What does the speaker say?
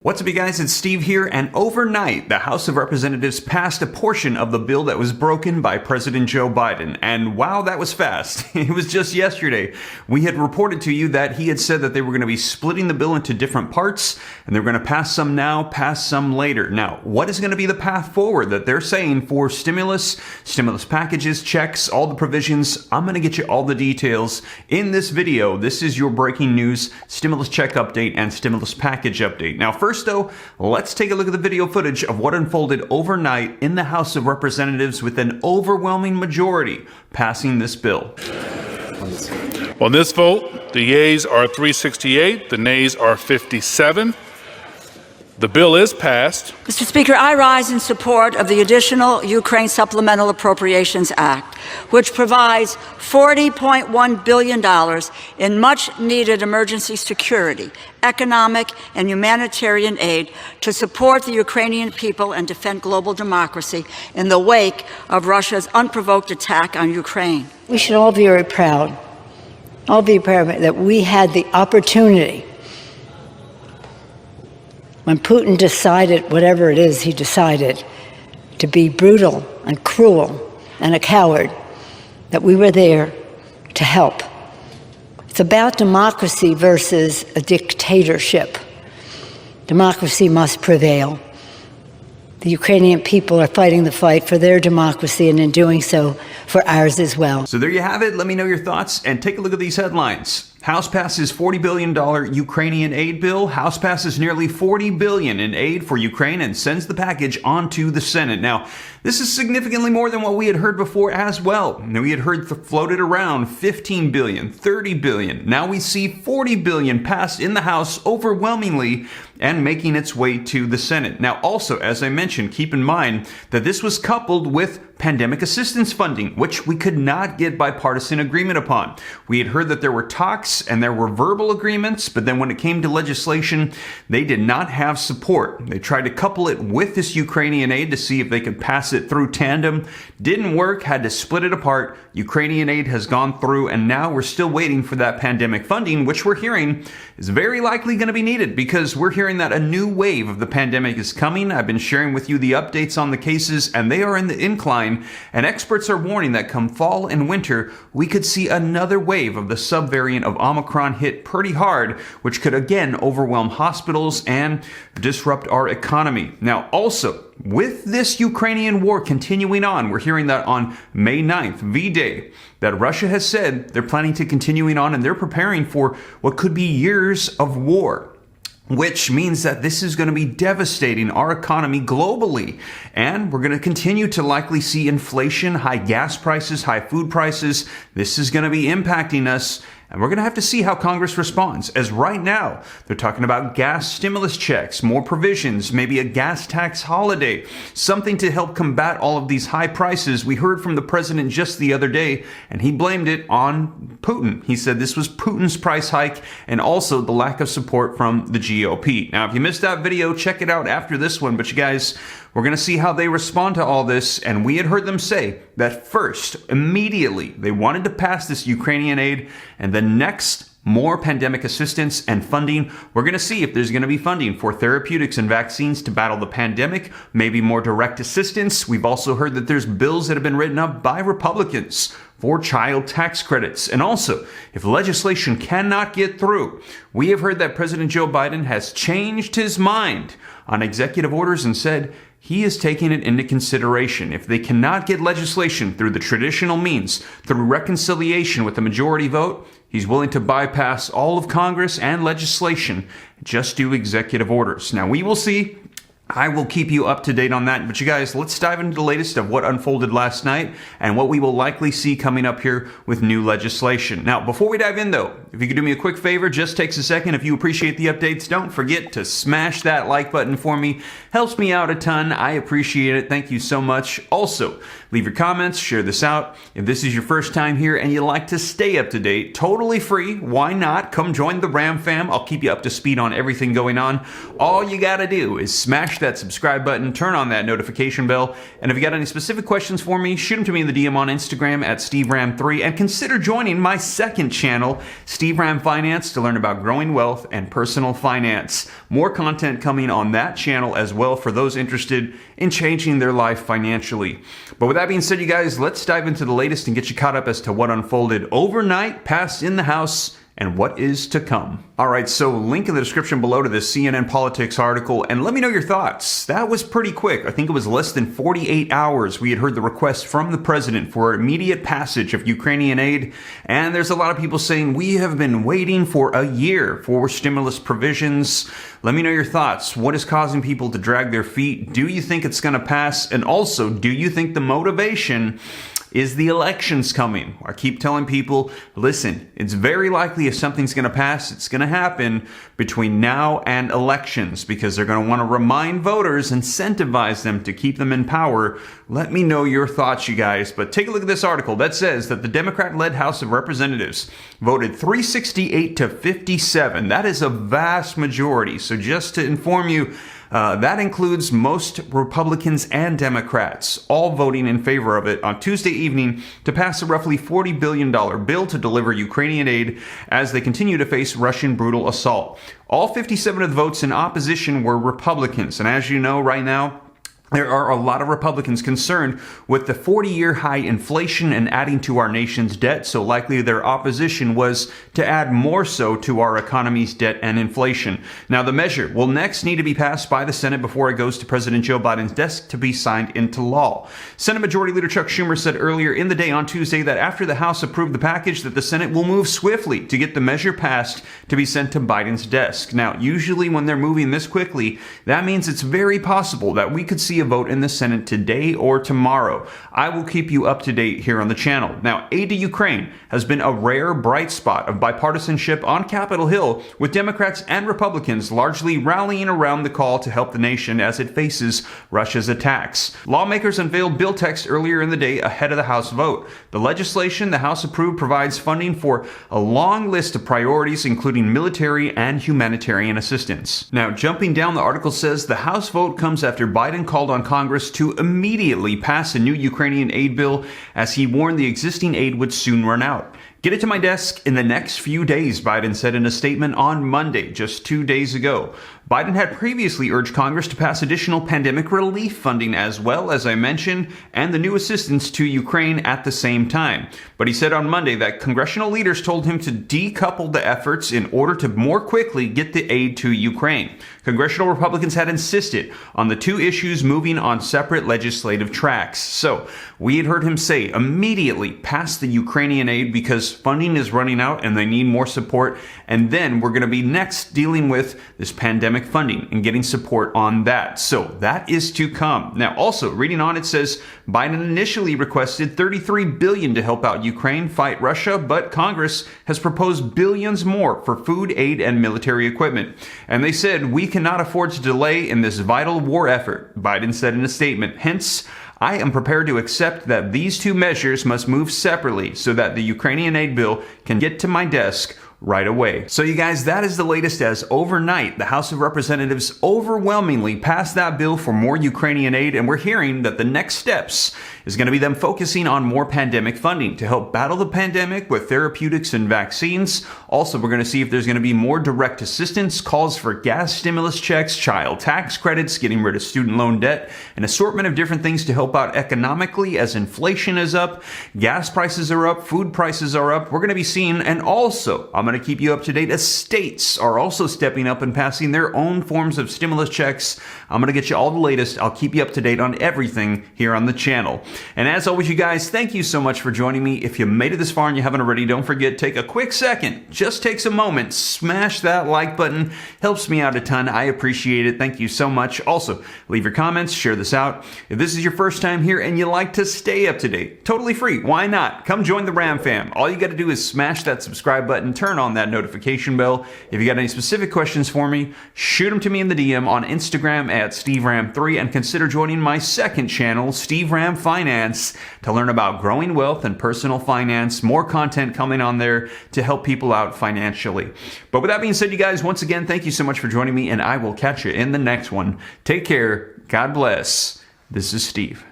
What's up, you guys? It's Steve here, and overnight, the House of Representatives passed a portion of the bill that was broken by President Joe Biden. And wow, that was fast. It was just yesterday. We had reported to you that he had said that they were going to be splitting the bill into different parts, and they're going to pass some now, pass some later. Now, what is going to be the path forward that they're saying for stimulus packages, checks, all the provisions? I'm going to get you all the details in this video. This is your breaking news, stimulus check update and stimulus package update. Now, first though, let's take a look at the video footage of what unfolded overnight in the House of Representatives with an overwhelming majority passing this bill. On this vote, the yeas are 368, the nays are 57. The bill is passed. Mr. Speaker, I rise in support of the additional Ukraine Supplemental Appropriations Act, which provides $40.1 billion in much-needed emergency security, economic, and humanitarian aid to support the Ukrainian people and defend global democracy in the wake of Russia's unprovoked attack on Ukraine. We should all be very proud, that we had the opportunity when Putin decided, whatever it is he decided, to be brutal and cruel and a coward, that we were there to help. It's about democracy versus a dictatorship. Democracy must prevail. The Ukrainian people are fighting the fight for their democracy, and in doing so, for ours as well. So there you have it. Let me know your thoughts and take a look at these headlines. House passes $40 billion Ukrainian aid bill. House passes nearly $40 billion in aid for Ukraine and sends the package on to the Senate. Now, this is significantly more than what we had heard before as well. We had heard floated around $15 billion, $30 billion. Now we see $40 billion passed in the House overwhelmingly and making its way to the Senate. Now, also, as I mentioned, keep in mind that this was coupled with pandemic assistance funding, which we could not get bipartisan agreement upon. We had heard that there were talks and there were verbal agreements, but then when it came to legislation, they did not have support. They tried to couple it with this Ukrainian aid to see if they could pass it through tandem. Didn't work, had to split it apart. Ukrainian aid has gone through, and now we're still waiting for that pandemic funding, which we're hearing is very likely going to be needed because we're hearing that a new wave of the pandemic is coming. I've been sharing with you the updates on the cases, and they are in the incline, and experts are warning that come fall and winter, we could see another wave of the subvariant of Omicron hit pretty hard, which could again overwhelm hospitals and disrupt our economy. Now, also, with this Ukrainian war continuing on, we're hearing that on May 9th, V-Day, that Russia has said they're planning to continuing on and they're preparing for what could be years of war, which means that this is going to be devastating our economy globally. And we're going to continue to likely see inflation, high gas prices, high food prices. This is going to be impacting us. And we're going to have to see how Congress responds, as right now they're talking about gas stimulus checks, more provisions, maybe a gas tax holiday, something to help combat all of these high prices. We heard from the president just the other day, and he blamed it on Putin. He said this was Putin's price hike and also the lack of support from the GOP. Now, if you missed that video, check it out after this one. But you guys, we're going to see how they respond to all this. And we had heard them say that first, immediately, they wanted to pass this Ukrainian aid, and then next, more pandemic assistance and funding. We're going to see if there's going to be funding for therapeutics and vaccines to battle the pandemic, maybe more direct assistance. We've also heard that there's bills that have been written up by Republicans for child tax credits. And also, if legislation cannot get through, we have heard that President Joe Biden has changed his mind on executive orders and said he is taking it into consideration. If they cannot get legislation through the traditional means, through reconciliation with a majority vote, he's willing to bypass all of Congress and legislation, just do executive orders. Now, we will see. I will keep you up to date on that. But you guys, let's dive into the latest of what unfolded last night and what we will likely see coming up here with new legislation. Now, before we dive in, though, if you could do me a quick favor, just takes a second. If you appreciate the updates, don't forget to smash that like button for me. Helps me out a ton. I appreciate it. Thank you so much. Also, leave your comments, share this out. If this is your first time here and you like to stay up to date, totally free. Why not? Come join the Ram fam. I'll keep you up to speed on everything going on. All you got to do is smash that subscribe button, turn on that notification bell, and if you got any specific questions for me, shoot them to me in the DM on Instagram at SteveRam3, and consider joining my second channel, Steve Ram Finance to learn about growing wealth and personal finance. More content coming on that channel as well for those interested in changing their life financially. But with that being said, you guys, let's dive into the latest and get you caught up as to what unfolded overnight, passed in the House, and what is to come. All right, so link in the description below to this CNN Politics article, and let me know your thoughts. That was pretty quick. I think it was less than 48 hours we had heard the request from the president for immediate passage of Ukrainian aid, and there's a lot of people saying we have been waiting for a year for stimulus provisions. Let me know your thoughts. What is causing people to drag their feet? Do you think it's going to pass? And also, do you think the motivation is the elections coming? I keep telling people, listen, it's very likely if something's going to pass, it's going to happen between now and elections because they're going to want to remind voters, incentivize them to keep them in power. Let me know your thoughts, you guys. But take a look at this article that says that the Democrat-led House of Representatives voted 368 to 57. That is a vast majority. So just to inform you, that includes most Republicans and Democrats, all voting in favor of it on Tuesday evening to pass a roughly $40 billion bill to deliver Ukrainian aid as they continue to face Russian brutal assault. All 57 of the votes in opposition were Republicans. And as you know right now, there are a lot of Republicans concerned with the 40-year high inflation and adding to our nation's debt, so likely their opposition was to add more so to our economy's debt and inflation. Now, the measure will next need to be passed by the Senate before it goes to President Joe Biden's desk to be signed into law. Senate Majority Leader Chuck Schumer said earlier in the day on Tuesday that after the House approved the package, that the Senate will move swiftly to get the measure passed to be sent to Biden's desk. Now, usually when they're moving this quickly, that means it's very possible that we could see a vote in the Senate today or tomorrow. I will keep you up to date here on the channel. Now, aid to Ukraine has been a rare bright spot of bipartisanship on Capitol Hill, with Democrats and Republicans largely rallying around the call to help the nation as it faces Russia's attacks. Lawmakers unveiled bill text earlier in the day ahead of the House vote. The legislation the House approved provides funding for a long list of priorities, including military and humanitarian assistance. Now, jumping down, the article says the House vote comes after Biden called on Congress to immediately pass a new Ukrainian aid bill, as he warned the existing aid would soon run out. Get it to my desk in the next few days, Biden said in a statement on Monday, just 2 days ago. Biden had previously urged Congress to pass additional pandemic relief funding as well, as I mentioned, and the new assistance to Ukraine at the same time. But he said on Monday that congressional leaders told him to decouple the efforts in order to more quickly get the aid to Ukraine. Congressional Republicans had insisted on the two issues moving on separate legislative tracks. So we had heard him say immediately pass the Ukrainian aid because funding is running out and they need more support. And then we're going to be next dealing with this pandemic funding and getting support on that. So that is to come. Now, also reading on, it says Biden initially requested $33 billion to help out Ukraine fight Russia, but Congress has proposed billions more for food aid and military equipment. And they said, we cannot afford to delay in this vital war effort, Biden said in a statement. Hence, I am prepared to accept that these two measures must move separately so that the Ukrainian aid bill can get to my desk right away. So you guys, that is the latest, as overnight the House of Representatives overwhelmingly passed that bill for more Ukrainian aid, and we're hearing that the next steps is going to be them focusing on more pandemic funding to help battle the pandemic with therapeutics and vaccines. Also, we're going to see if there's going to be more direct assistance, calls for gas stimulus checks, child tax credits, getting rid of student loan debt, an assortment of different things to help out economically as inflation is up, gas prices are up, food prices are up. We're going to be seeing, and also I'm going to keep you up to date as states are also stepping up and passing their own forms of stimulus checks. I'm going to get you all the latest. I'll keep you up to date on everything here on the channel. And as always, you guys, thank you so much for joining me. If you made it this far and you haven't already, don't forget, take a quick second, just takes a moment, smash that like button. Helps me out a ton. I appreciate it. Thank you so much. Also, leave your comments, share this out. If this is your first time here and you like to stay up to date, totally free. Why not? Come join the Ram fam. All you got to do is smash that subscribe button, turn on that notification bell. If you got any specific questions for me, shoot them to me in the DM on Instagram at SteveRam3, and consider joining my second channel, Steve Ram Finance, to learn about growing wealth and personal finance. More content coming on there to help people out financially. But with that being said, you guys, once again, thank you so much for joining me, and I will catch you in the next one. Take care. God bless. This is Steve.